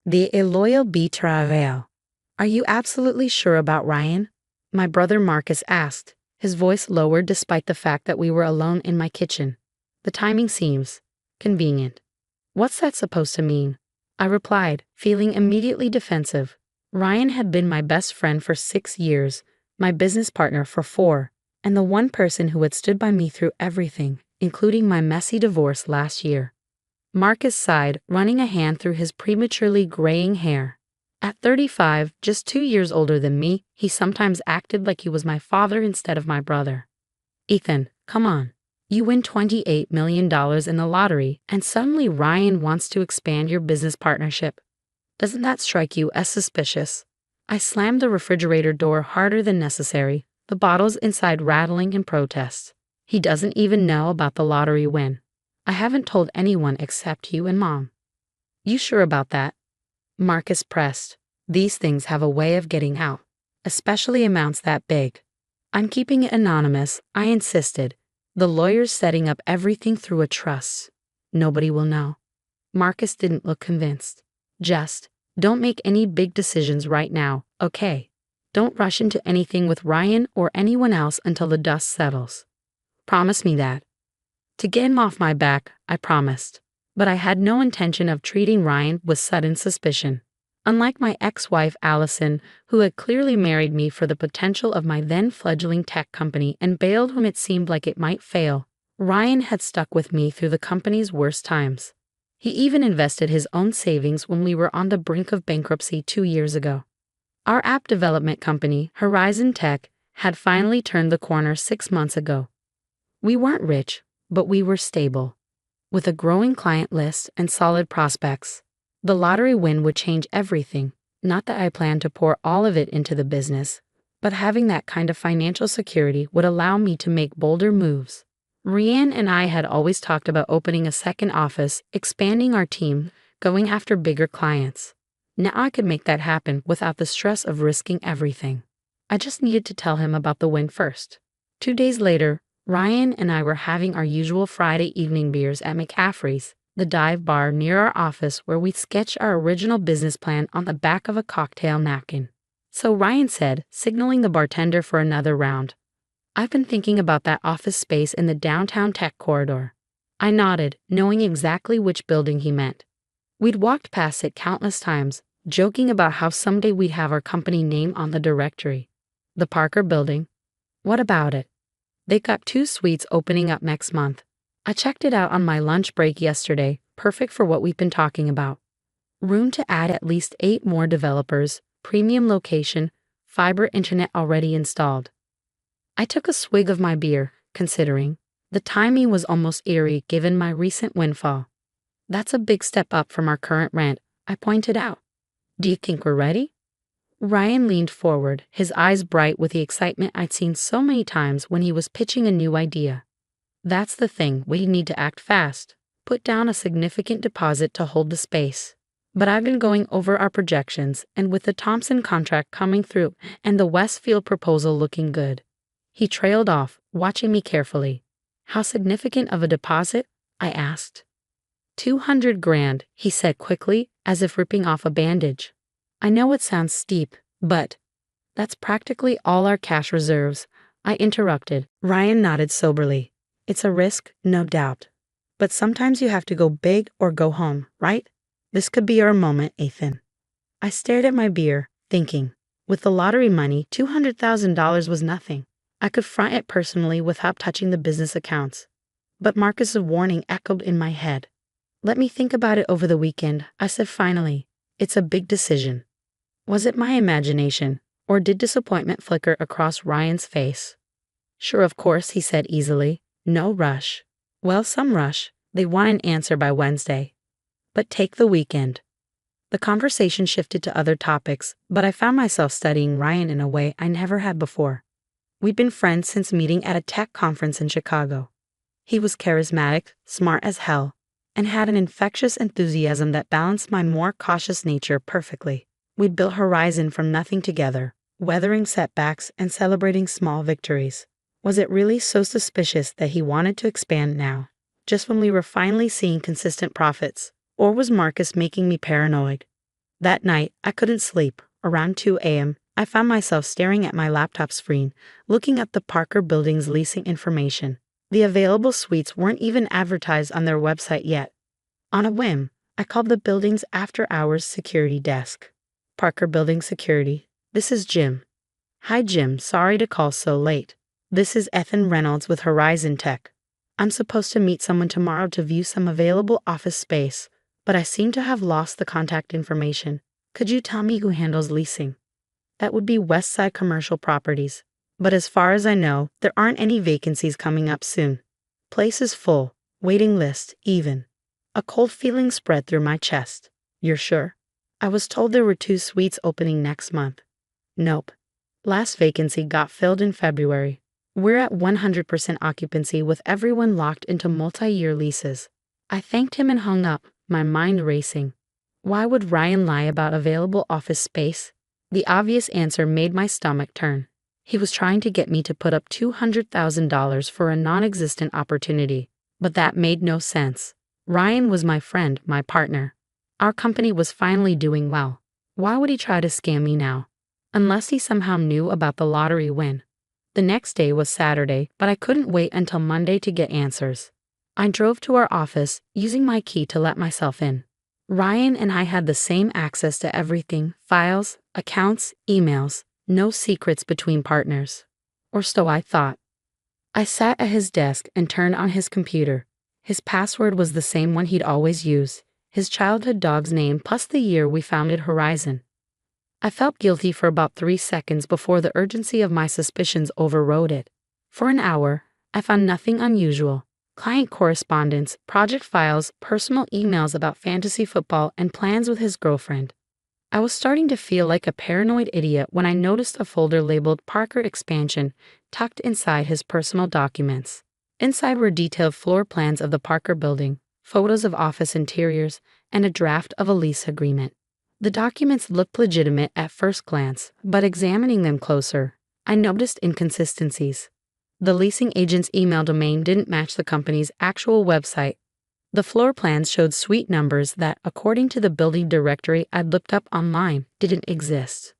The loyal betrayal. Are you absolutely sure about Ryan? My brother Marcus asked, his voice lowered despite the fact that we were alone in my kitchen. The timing seems convenient. What's that supposed to mean? I replied, feeling immediately defensive. Ryan had been my best friend for 6 years, my business partner for 4, and the one person who had stood by me through everything, including my messy divorce last year. Marcus sighed, running a hand through his prematurely graying hair. At 35, just 2 years older than me, he sometimes acted like he was my father instead of my brother. Ethan, come on. You win $28 million in the lottery, and suddenly Ryan wants to expand your business partnership. Doesn't that strike you as suspicious? I slammed the refrigerator door harder than necessary, the bottles inside rattling in protest. He doesn't even know about the lottery win. I haven't told anyone except you and Mom. You sure about that? Marcus pressed. These things have a way of getting out, especially amounts that big. I'm keeping it anonymous, I insisted. The lawyer's setting up everything through a trust. Nobody will know. Marcus didn't look convinced. Just, don't make any big decisions right now, okay? Don't rush into anything with Ryan or anyone else until the dust settles. Promise me that. To get him off my back, I promised. But I had no intention of treating Ryan with sudden suspicion. Unlike my ex-wife Allison, who had clearly married me for the potential of my then fledgling tech company and bailed when it seemed like it might fail, Ryan had stuck with me through the company's worst times. He even invested his own savings when we were on the brink of bankruptcy 2 years ago. Our app development company, Horizon Tech, had finally turned the corner 6 months ago. We weren't rich, but we were stable. With a growing client list and solid prospects, the lottery win would change everything. Not that I planned to pour all of it into the business, but having that kind of financial security would allow me to make bolder moves. Ryan and I had always talked about opening a second office, expanding our team, going after bigger clients. Now I could make that happen without the stress of risking everything. I just needed to tell him about the win first. 2 days later, Ryan and I were having our usual Friday evening beers at McCaffrey's, the dive bar near our office where we sketched our original business plan on the back of a cocktail napkin. So Ryan said, signaling the bartender for another round, I've been thinking about that office space in the downtown tech corridor. I nodded, knowing exactly which building he meant. We'd walked past it countless times, joking about how someday we'd have our company name on the directory. The Parker Building. What about it? They got 2 suites opening up next month. I checked it out on my lunch break yesterday, perfect for what we've been talking about. Room to add at least 8 more developers, premium location, fiber internet already installed. I took a swig of my beer, considering. The timing was almost eerie given my recent windfall. That's a big step up from our current rent, I pointed out. Do you think we're ready? Ryan leaned forward, his eyes bright with the excitement I'd seen so many times when he was pitching a new idea. That's the thing, we need to act fast. Put down a significant deposit to hold the space. But I've been going over our projections, and with the Thompson contract coming through and the Westfield proposal looking good. He trailed off, watching me carefully. How significant of a deposit? I asked. 200 grand, he said quickly, as if ripping off a bandage. I know it sounds steep, but that's practically all our cash reserves, I interrupted. Ryan nodded soberly. It's a risk, no doubt. But sometimes you have to go big or go home, right? This could be our moment, Ethan. I stared at my beer, thinking, with the lottery money, $200,000 was nothing. I could front it personally without touching the business accounts. But Marcus's warning echoed in my head. Let me think about it over the weekend, I said finally. It's a big decision. Was it my imagination, or did disappointment flicker across Ryan's face? Sure, of course, he said easily. No rush. Well, some rush. They want an answer by Wednesday. But take the weekend. The conversation shifted to other topics, but I found myself studying Ryan in a way I never had before. We'd been friends since meeting at a tech conference in Chicago. He was charismatic, smart as hell, and had an infectious enthusiasm that balanced my more cautious nature perfectly. We'd built Horizon from nothing together, weathering setbacks and celebrating small victories. Was it really so suspicious that he wanted to expand now, just when we were finally seeing consistent profits? Or was Marcus making me paranoid? That night, I couldn't sleep. Around 2 a.m., I found myself staring at my laptop screen, looking at the Parker Building's leasing information. The available suites weren't even advertised on their website yet. On a whim, I called the building's after-hours security desk. Parker Building Security, this is Jim. Hi Jim, sorry to call so late. This is Ethan Reynolds with Horizon Tech. I'm supposed to meet someone tomorrow to view some available office space, but I seem to have lost the contact information. Could you tell me who handles leasing? That would be Westside Commercial Properties. But as far as I know, there aren't any vacancies coming up soon. Place is full, waiting list even. A cold feeling spread through my chest. You're sure? I was told there were 2 suites opening next month. Nope. Last vacancy got filled in February. We're at 100% occupancy with everyone locked into multi-year leases. I thanked him and hung up, my mind racing. Why would Ryan lie about available office space? The obvious answer made my stomach turn. He was trying to get me to put up $200,000 for a non-existent opportunity, but that made no sense. Ryan was my friend, my partner. Our company was finally doing well. Why would he try to scam me now? Unless he somehow knew about the lottery win. The next day was Saturday, but I couldn't wait until Monday to get answers. I drove to our office, using my key to let myself in. Ryan and I had the same access to everything: files, accounts, emails, no secrets between partners. Or so I thought. I sat at his desk and turned on his computer. His password was the same one he'd always used, his childhood dog's name plus the year we founded Horizon. I felt guilty for about 3 seconds before the urgency of my suspicions overrode it. For an hour, I found nothing unusual. Client correspondence, project files, personal emails about fantasy football, and plans with his girlfriend. I was starting to feel like a paranoid idiot when I noticed a folder labeled Parker Expansion tucked inside his personal documents. Inside were detailed floor plans of the Parker Building, photos of office interiors, and a draft of a lease agreement. The documents looked legitimate at first glance, but examining them closer, I noticed inconsistencies. The leasing agent's email domain didn't match the company's actual website. The floor plans showed suite numbers that, according to the building directory I'd looked up online, didn't exist.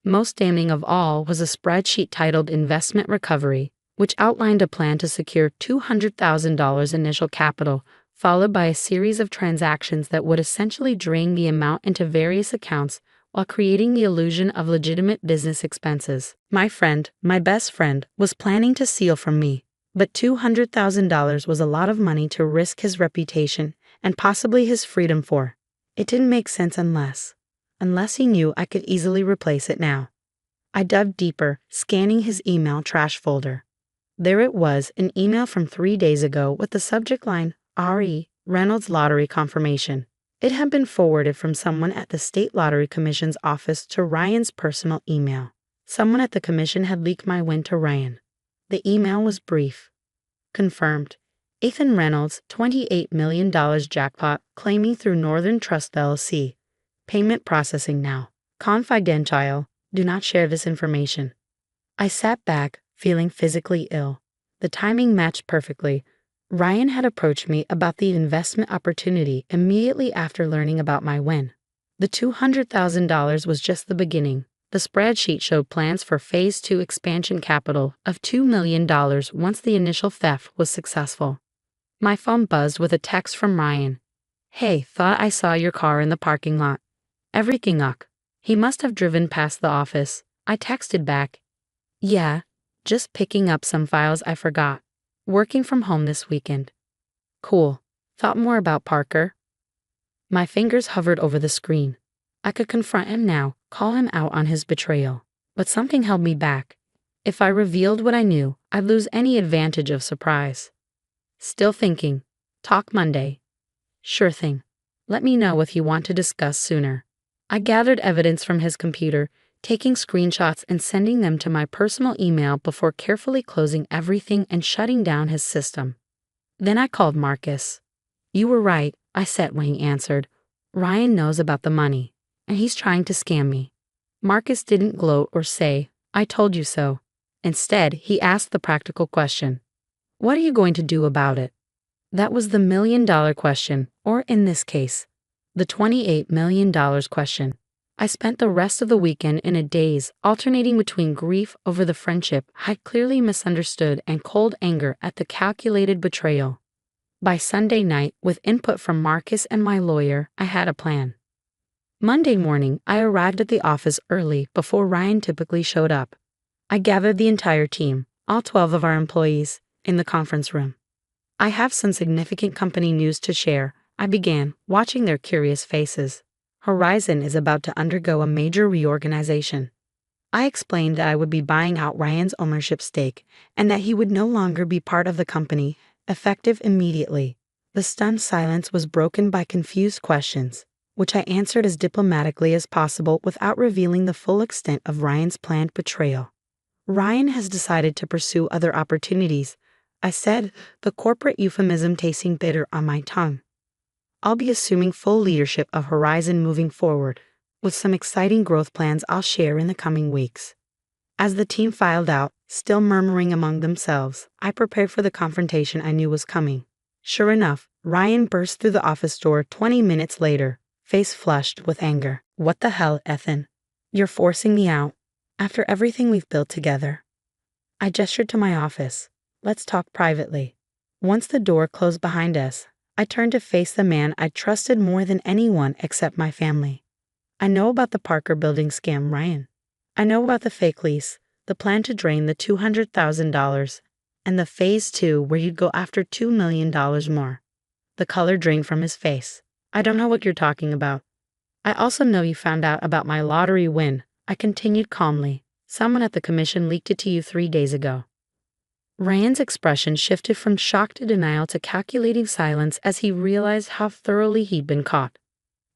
Most damning of all was a spreadsheet titled Investment Recovery, which outlined a plan to secure $200,000 initial capital, followed by a series of transactions that would essentially drain the amount into various accounts while creating the illusion of legitimate business expenses. My friend, my best friend, was planning to steal from me, but $200,000 was a lot of money to risk his reputation and possibly his freedom for. It didn't make sense unless he knew I could easily replace it now. I dug deeper, scanning his email trash folder. There it was, an email from 3 days ago with the subject line, R.E. Reynolds Lottery Confirmation. It had been forwarded from someone at the State Lottery Commission's office to Ryan's personal email. Someone at the commission had leaked my win to Ryan. The email was brief. Confirmed. Ethan Reynolds, $28 million jackpot, claiming through Northern Trust LLC. Payment processing now. Confidential. Do not share this information. I sat back, feeling physically ill. The timing matched perfectly. Ryan had approached me about the investment opportunity immediately after learning about my win. The $200,000 was just the beginning. The spreadsheet showed plans for Phase 2 expansion capital of $2 million once the initial theft was successful. My phone buzzed with a text from Ryan. Hey, thought I saw your car in the parking lot. Everything ok? He must have driven past the office. I texted back. Yeah, just picking up some files I forgot. Working from home this weekend. Cool. Thought more about Parker? My fingers hovered over the screen. I could confront him now, call him out on his betrayal. But something held me back. If I revealed what I knew, I'd lose any advantage of surprise. Still thinking. Talk Monday. Sure thing. Let me know if you want to discuss sooner. I gathered evidence from his computer, taking screenshots and sending them to my personal email before carefully closing everything and shutting down his system. Then I called Marcus. You were right, I said when he answered. Ryan knows about the money, and he's trying to scam me. Marcus didn't gloat or say, I told you so. Instead, he asked the practical question. What are you going to do about it? That was the $1 million question, or in this case, The $28 million question. I spent the rest of the weekend in a daze, alternating between grief over the friendship I'd clearly misunderstood and cold anger at the calculated betrayal. By Sunday night, with input from Marcus and my lawyer, I had a plan. Monday morning, I arrived at the office early before Ryan typically showed up. I gathered the entire team, all 12 of our employees, in the conference room. I have some significant company news to share, I began, watching their curious faces. Horizon is about to undergo a major reorganization. I explained that I would be buying out Ryan's ownership stake and that he would no longer be part of the company, effective immediately. The stunned silence was broken by confused questions, which I answered as diplomatically as possible without revealing the full extent of Ryan's planned betrayal. Ryan has decided to pursue other opportunities, I said, the corporate euphemism tasting bitter on my tongue. I'll be assuming full leadership of Horizon moving forward, with some exciting growth plans I'll share in the coming weeks. As the team filed out, still murmuring among themselves, I prepared for the confrontation I knew was coming. Sure enough, Ryan burst through the office door 20 minutes later, face flushed with anger. What the hell, Ethan? You're forcing me out. After everything we've built together. I gestured to my office. Let's talk privately. Once the door closed behind us, I turned to face the man I trusted more than anyone except my family. I know about the Parker Building scam, Ryan. I know about the fake lease, the plan to drain the $200,000, and the phase 2 where you'd go after $2 million more. The color drained from his face. I don't know what you're talking about. I also know you found out about my lottery win, I continued calmly. Someone at the commission leaked it to you 3 days ago. Ryan's expression shifted from shock to denial to calculating silence as he realized how thoroughly he'd been caught.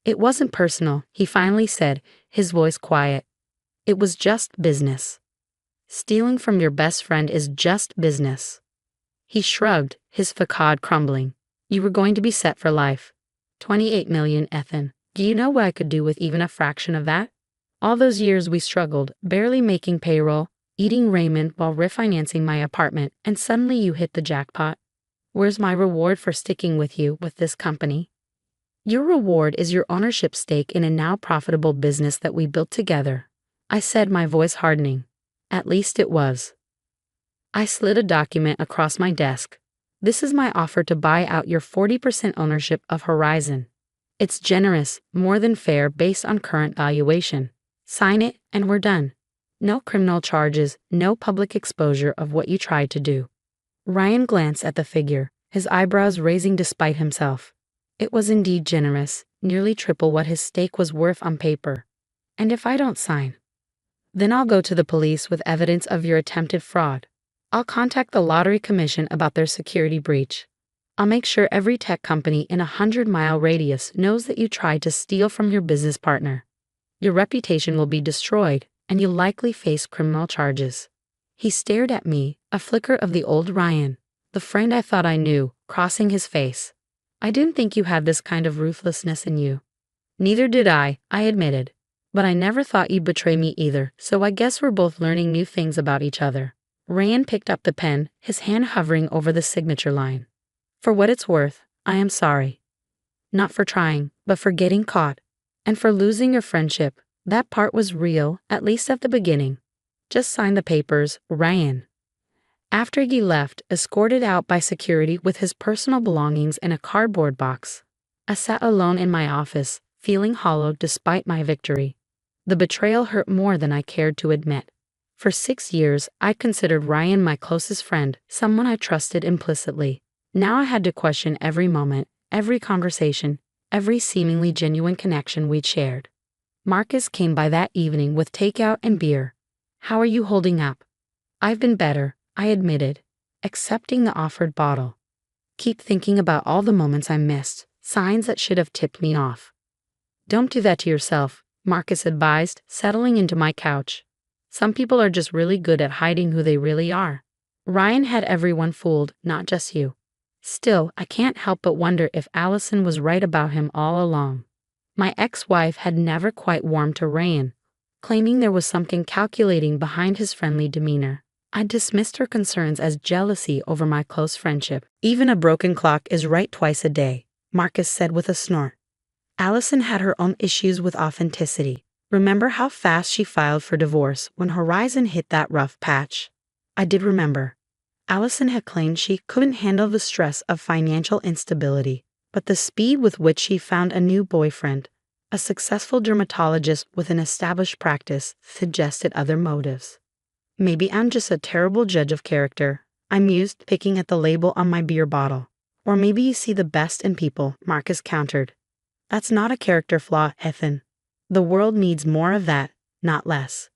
It wasn't personal, he finally said, his voice quiet. It was just business. Stealing from your best friend is just business. He shrugged, his facade crumbling. You were going to be set for life. 28 million, Ethan. Do you know what I could do with even a fraction of that? All those years we struggled, barely making payroll, eating ramen while refinancing my apartment, and suddenly you hit the jackpot. Where's my reward for sticking with you with this company? Your reward is your ownership stake in a now profitable business that we built together, I said, my voice hardening. At least it was. I slid a document across my desk. This is my offer to buy out your 40% ownership of Horizon. It's generous, more than fair based on current valuation. Sign it, and we're done. No criminal charges, no public exposure of what you tried to do. Ryan glanced at the figure, his eyebrows raising despite himself. It was indeed generous, nearly triple what his stake was worth on paper. And if I don't sign? Then I'll go to the police with evidence of your attempted fraud. I'll contact the Lottery Commission about their security breach. I'll make sure every tech company in a 100-mile radius knows that you tried to steal from your business partner. Your reputation will be destroyed, and you'll likely face criminal charges. He stared at me, a flicker of the old Ryan, the friend I thought I knew, crossing his face. I didn't think you had this kind of ruthlessness in you. Neither did I admitted. But I never thought you'd betray me either, so I guess we're both learning new things about each other. Ryan picked up the pen, his hand hovering over the signature line. For what it's worth, I am sorry. Not for trying, but for getting caught. And for losing your friendship. That part was real, at least at the beginning. Just sign the papers, Ryan. After he left, escorted out by security with his personal belongings in a cardboard box, I sat alone in my office, feeling hollow despite my victory. The betrayal hurt more than I cared to admit. For 6 years, I'd considered Ryan my closest friend, someone I trusted implicitly. Now I had to question every moment, every conversation, every seemingly genuine connection we'd shared. Marcus came by that evening with takeout and beer. How are you holding up? I've been better, I admitted, accepting the offered bottle. Keep thinking about all the moments I missed, signs that should have tipped me off. Don't do that to yourself, Marcus advised, settling into my couch. Some people are just really good at hiding who they really are. Ryan had everyone fooled, not just you. Still, I can't help but wonder if Allison was right about him all along. My ex-wife had never quite warmed to Ryan, claiming there was something calculating behind his friendly demeanor. I dismissed her concerns as jealousy over my close friendship. Even a broken clock is right twice a day, Marcus said with a snort. Allison had her own issues with authenticity. Remember how fast she filed for divorce when Horizon hit that rough patch? I did remember. Allison had claimed she couldn't handle the stress of financial instability, but the speed with which she found a new boyfriend, a successful dermatologist with an established practice, suggested other motives. Maybe I'm just a terrible judge of character, I mused, picking at the label on my beer bottle. Or maybe you see the best in people, Marcus countered. That's not a character flaw, Ethan. The world needs more of that, not less.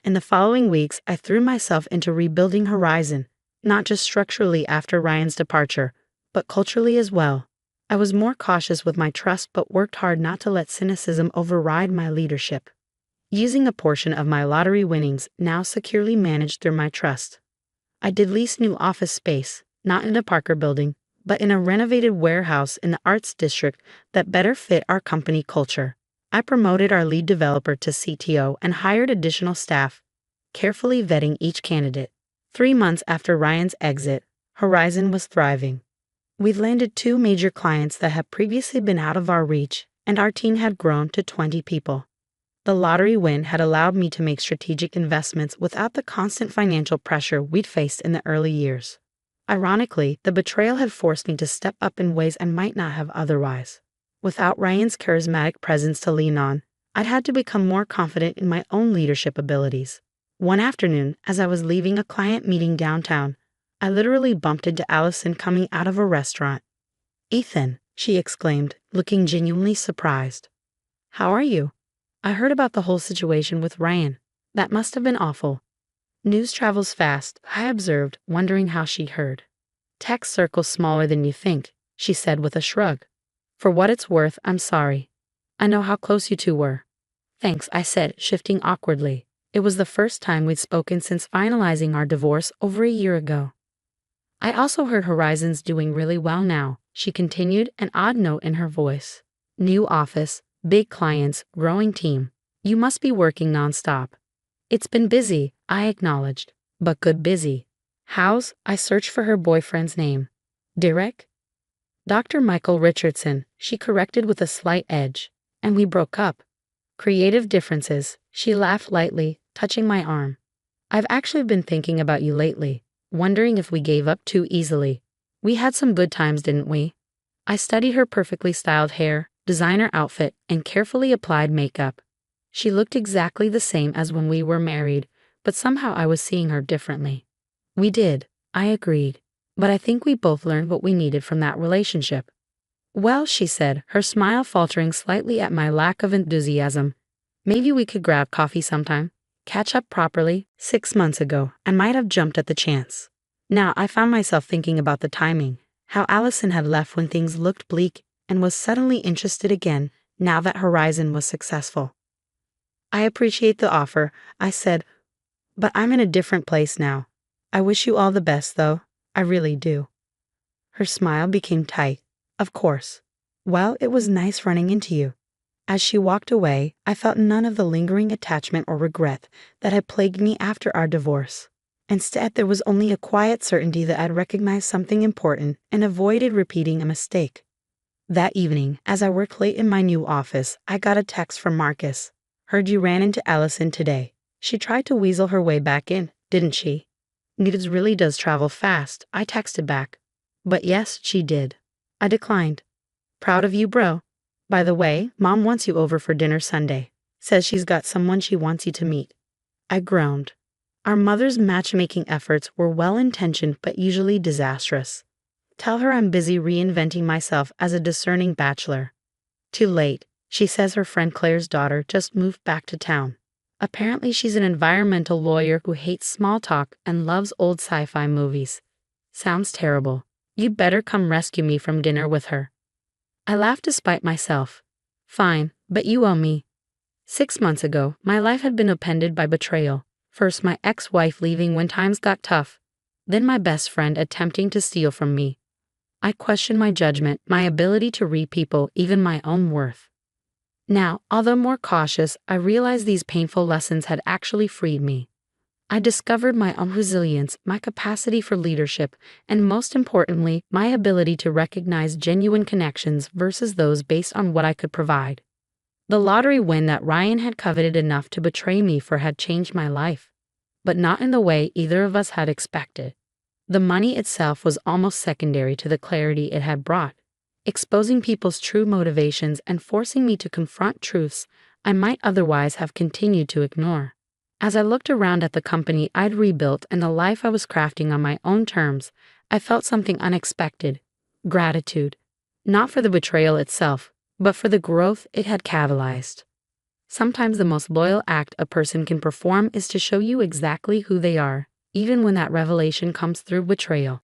In the following weeks, I threw myself into rebuilding Horizon, not just structurally after Ryan's departure, but culturally as well. I was more cautious with my trust but worked hard not to let cynicism override my leadership. Using a portion of my lottery winnings now securely managed through my trust. I did lease new office space, not in the Parker building, but in a renovated warehouse in the arts district that better fit our company culture. I promoted our lead developer to CTO and hired additional staff, carefully vetting each candidate. 3 months after Ryan's exit, Horizon was thriving. We'd landed 2 major clients that had previously been out of our reach, and our team had grown to 20 people. The lottery win had allowed me to make strategic investments without the constant financial pressure we'd faced in the early years. Ironically, the betrayal had forced me to step up in ways I might not have otherwise. Without Ryan's charismatic presence to lean on, I'd had to become more confident in my own leadership abilities. One afternoon, as I was leaving a client meeting downtown, I literally bumped into Allison coming out of a restaurant. "Ethan," she exclaimed, looking genuinely surprised. "How are you? I heard about the whole situation with Ryan. That must have been awful." "News travels fast," I observed, wondering how she'd heard. "Text circles smaller than you think," she said with a shrug. "For what it's worth, I'm sorry. I know how close you two were." "Thanks," I said, shifting awkwardly. It was the first time we'd spoken since finalizing our divorce over a year ago. "I also heard Horizon's doing really well now," she continued, an odd note in her voice. "New office, big clients, growing team. You must be working nonstop." "It's been busy," I acknowledged, "but good busy." "How's?" I searched for her boyfriend's name. "Derek?" "Dr. Michael Richardson," she corrected with a slight edge. "And we broke up." "Creative differences," she laughed lightly, touching my arm. "I've actually been thinking about you lately, wondering if we gave up too easily. We had some good times, didn't we?" I studied her perfectly styled hair, designer outfit, and carefully applied makeup. She looked exactly the same as when we were married, but somehow I was seeing her differently. "We did," I agreed, "but I think we both learned what we needed from that relationship." "Well," she said, her smile faltering slightly at my lack of enthusiasm, "maybe we could grab coffee sometime. Catch up properly. 6 months ago, I might have jumped at the chance." Now I found myself thinking about the timing, how Allison had left when things looked bleak and was suddenly interested again now that Horizon was successful. "I appreciate the offer," I said, "but I'm in a different place now. I wish you all the best, though. I really do." Her smile became tight. "Of course. Well, it was nice running into you." As she walked away, I felt none of the lingering attachment or regret that had plagued me after our divorce. Instead, there was only a quiet certainty that I'd recognized something important and avoided repeating a mistake. That evening, as I worked late in my new office, I got a text from Marcus. "Heard you ran into Allison today. She tried to weasel her way back in, didn't she?" "News really does travel fast," I texted back. "But yes, she did." I declined. "Proud of you, bro. By the way, Mom wants you over for dinner Sunday. Says she's got someone she wants you to meet." I groaned. Our mother's matchmaking efforts were well-intentioned but usually disastrous. "Tell her I'm busy reinventing myself as a discerning bachelor." Too late. She says her friend Claire's daughter just moved back to town. Apparently she's an environmental lawyer who hates small talk and loves old sci-fi movies. Sounds terrible. You'd better come rescue me from dinner with her. I laughed despite myself. "Fine, but you owe me." 6 months ago, my life had been upended by betrayal. First my ex-wife leaving when times got tough, then my best friend attempting to steal from me. I questioned my judgment, my ability to read people, even my own worth. Now, although more cautious, I realized these painful lessons had actually freed me. I discovered my own resilience, my capacity for leadership, and most importantly, my ability to recognize genuine connections versus those based on what I could provide. The lottery win that Ryan had coveted enough to betray me for had changed my life, but not in the way either of us had expected. The money itself was almost secondary to the clarity it had brought, exposing people's true motivations and forcing me to confront truths I might otherwise have continued to ignore. As I looked around at the company I'd rebuilt and the life I was crafting on my own terms, I felt something unexpected: gratitude. Not for the betrayal itself, but for the growth it had catalyzed. Sometimes the most loyal act a person can perform is to show you exactly who they are, even when that revelation comes through betrayal.